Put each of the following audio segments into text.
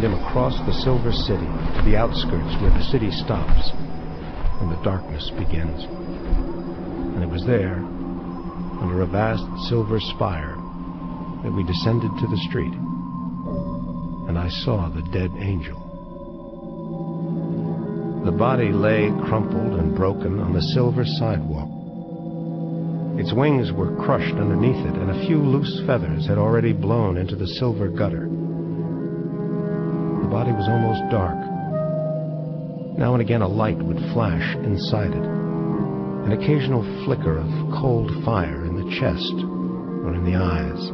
him across the Silver City to the outskirts where the city stops and the darkness begins. And it was there, under a vast silver spire, that we descended to the street, and I saw the dead angel. The body lay crumpled and broken on the silver sidewalk. Its wings were crushed underneath it, and a few loose feathers had already blown into the silver gutter. The body was almost dark. Now and again a light would flash inside it, an occasional flicker of cold fire in the chest, or in the eyes,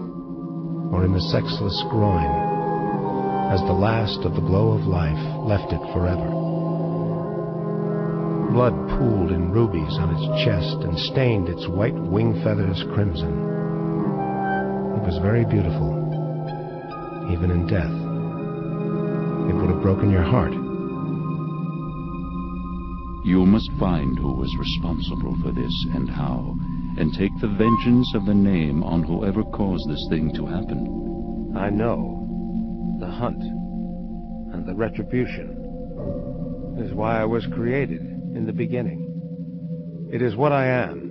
or in the sexless groin, as the last of the glow of life left it forever. Blood pooled in rubies on its chest and stained its white wing feathers crimson. It was very beautiful, even in death. It would have broken your heart. You must find who was responsible for this and how, and take the vengeance of the name on whoever caused this thing to happen. I know. The hunt and the retribution is why I was created in the beginning. It is what I am.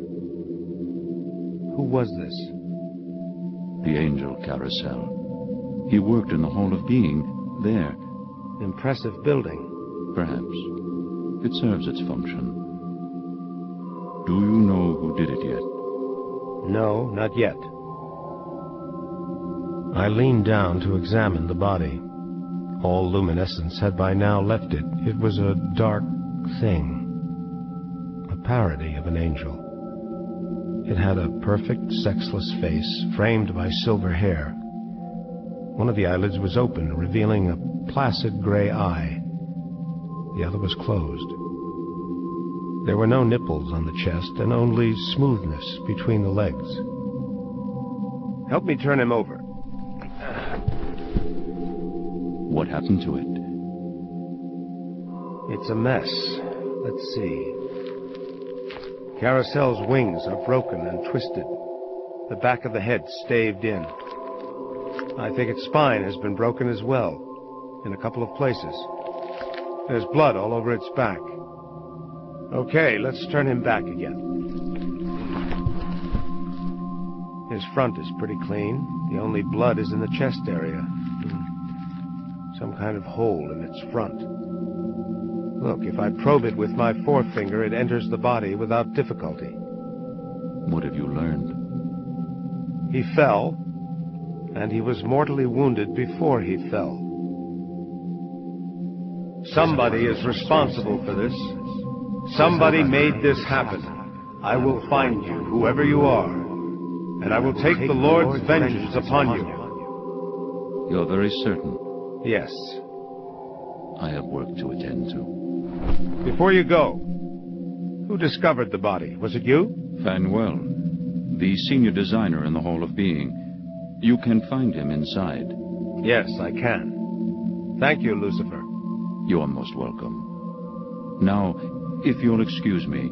Who was this? The angel Carousel. He worked in the Hall of Being, there. Impressive building. Perhaps. It serves its function. Do you know who did it yet? No, not yet. I leaned down to examine the body. All luminescence had by now left it. It was a dark thing. A parody of an angel. It had a perfect, sexless face, framed by silver hair. One of the eyelids was open, revealing a placid gray eye. The other was closed. There were no nipples on the chest, and only smoothness between the legs. Help me turn him over. What happened to it? It's a mess. Let's see. Carousel's wings are broken and twisted. The back of the head staved in. I think its spine has been broken as well, in a couple of places. There's blood all over its back. Okay, let's turn him back again. His front is pretty clean. The only blood is in the chest area. Some kind of hole in its front. Look, if I probe it with my forefinger, it enters the body without difficulty. What have you learned? He fell, and he was mortally wounded before he fell. Somebody is responsible for this. Somebody made this happen. I will find you, whoever you are, and I will take the Lord's vengeance upon you. You're very certain? Yes. I have work to attend to. Before you go, who discovered the body? Was it you? Fanuel, the senior designer in the Hall of Being. You can find him inside. Yes, I can. Thank you, Lucifer. You are most welcome. Now, if you'll excuse me.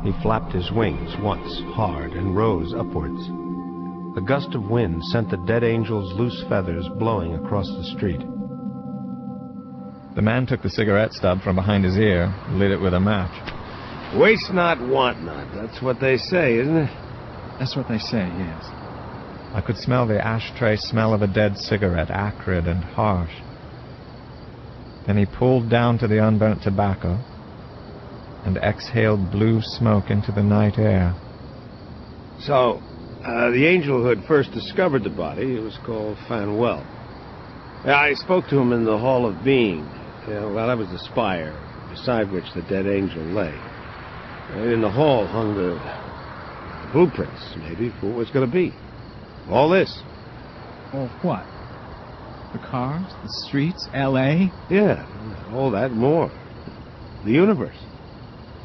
He flapped his wings once, hard, and rose upwards. A gust of wind sent the dead angel's loose feathers blowing across the street. The man took the cigarette stub from behind his ear, lit it with a match. Waste not, want not. That's what they say, isn't it? That's what they say, yes. I could smell the ashtray smell of a dead cigarette, acrid and harsh. Then he pulled down to the unburnt tobacco and exhaled blue smoke into the night air. So, the angel who had first discovered the body, it was called Fanuel. I spoke to him in the Hall of Being. Well, that was the spire, beside which the dead angel lay. In the hall hung the blueprints, maybe, for what was going to be. All this. Or what? The cars, the streets, L.A.? Yeah, all that and more. The universe.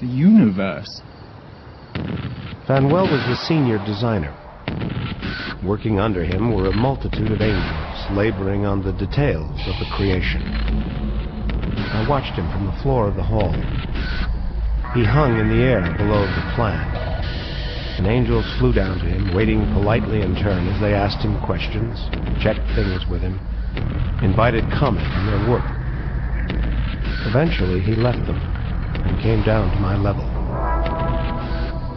The universe? Fanuel was the senior designer. Working under him were a multitude of angels, laboring on the details of the creation. I watched him from the floor of the hall. He hung in the air below the plan, and angels flew down to him, waiting politely in turn as they asked him questions, checked things with him, invited comment on their work. Eventually, he left them and came down to my level.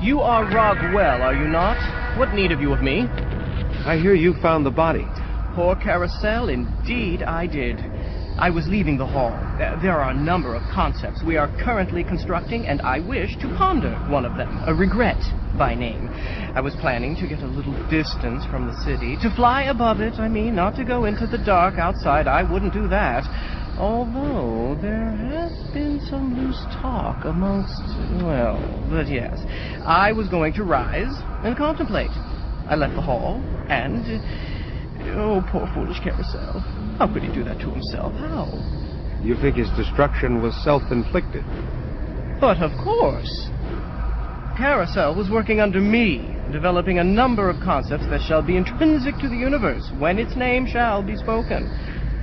You are Raguel, are you not? What need have you of me? I hear you found the body. Poor Carousel, indeed I did. I was leaving the hall. There are a number of concepts we are currently constructing, and I wish to ponder one of them, a regret by name. I was planning to get a little distance from the city, to fly above it, not to go into the dark outside. I wouldn't do that. Although there has been some loose talk amongst, but yes. I was going to rise and contemplate. I left the hall, and... oh, poor foolish Carousel. How could he do that to himself? How? You think his destruction was self-inflicted? But of course. Carousel was working under me, developing a number of concepts that shall be intrinsic to the universe, when its name shall be spoken.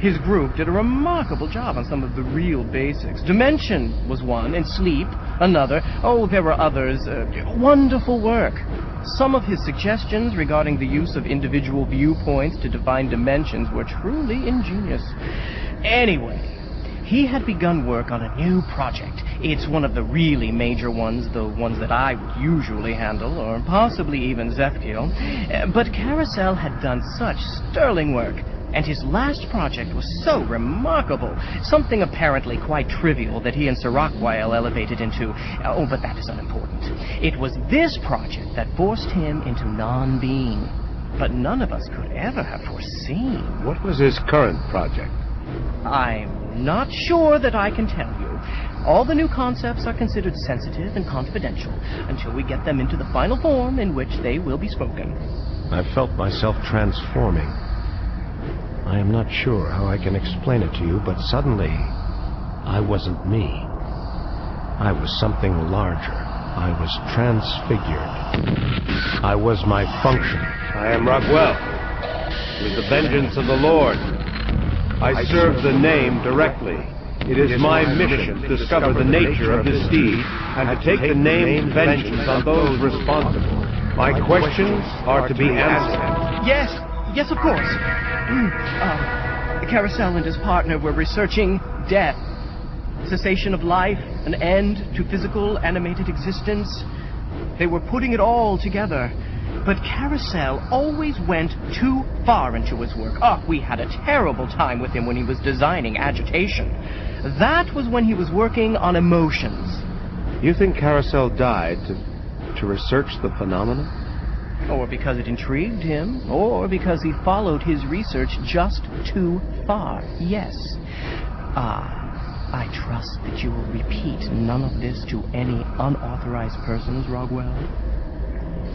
His group did a remarkable job on some of the real basics. Dimension was one, and sleep another. Oh, there were others. Wonderful work. Some of his suggestions regarding the use of individual viewpoints to define dimensions were truly ingenious. Anyway, he had begun work on a new project. It's one of the really major ones, the ones that I would usually handle, or possibly even Zefkiel. But Carousel had done such sterling work, and his last project was so remarkable, something apparently quite trivial that he and Sir Raguel elevated into... oh, but that is unimportant. It was this project that forced him into non-being. But none of us could ever have foreseen. What was his current project? I'm not sure that I can tell you. All the new concepts are considered sensitive and confidential until we get them into the final form in which they will be spoken. I felt myself transforming. I am not sure how I can explain it to you, but suddenly, I wasn't me. I was something larger. I was transfigured. I was my function. I am Raguel, with the vengeance of the Lord. I serve the name directly. It is my mission to discover the nature of this deed and to take the name's vengeance on those responsible. My questions are to be answered. Yes, of course. Carousel and his partner were researching death, cessation of life, an end to physical, animated existence. They were putting it all together. But Carousel always went too far into his work. We had a terrible time with him when he was designing agitation. That was when he was working on emotions. You think Carousel died to research the phenomenon? Or because it intrigued him, or because he followed his research just too far. Yes. I trust that you will repeat none of this to any unauthorized persons, Raguel.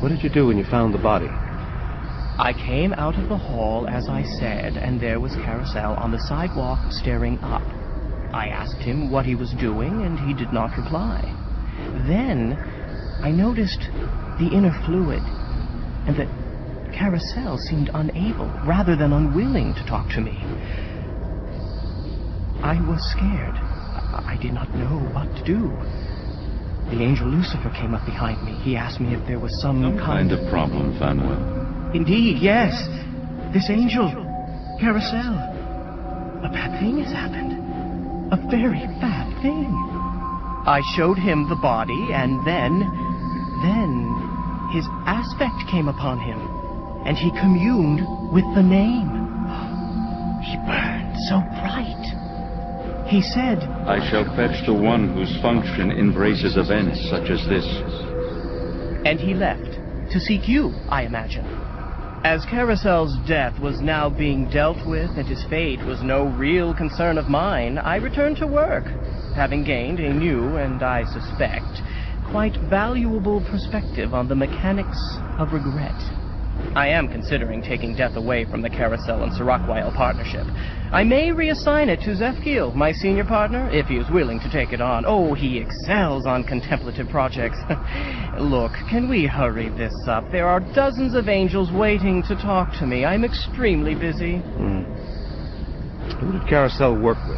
What did you do when you found the body? I came out of the hall, as I said, and there was Carousel on the sidewalk staring up. I asked him what he was doing, and he did not reply. Then I noticed the inner fluid, and that Carousel seemed unable, rather than unwilling, to talk to me. I was scared. I did not know what to do. The angel Lucifer came up behind me. He asked me if there was some kind of problem, Fanuel. Indeed, yes. This angel, Carousel. A bad thing has happened. A very bad thing. I showed him the body, and then his aspect came upon him, and he communed with the name. He burned so bright. He said, I shall fetch the one whose function embraces events such as this. And he left, to seek you, I imagine. As Carousel's death was now being dealt with, and his fate was no real concern of mine, I returned to work, having gained a new, and I suspect, quite valuable perspective on the mechanics of regret. I am considering taking death away from the Carousel and Sir Raguel partnership. I may reassign it to Zefkiel, my senior partner, if he is willing to take it on. Oh, he excels on contemplative projects. Look, can we hurry this up? There are dozens of angels waiting to talk to me. I'm extremely busy. Who did Carousel work with?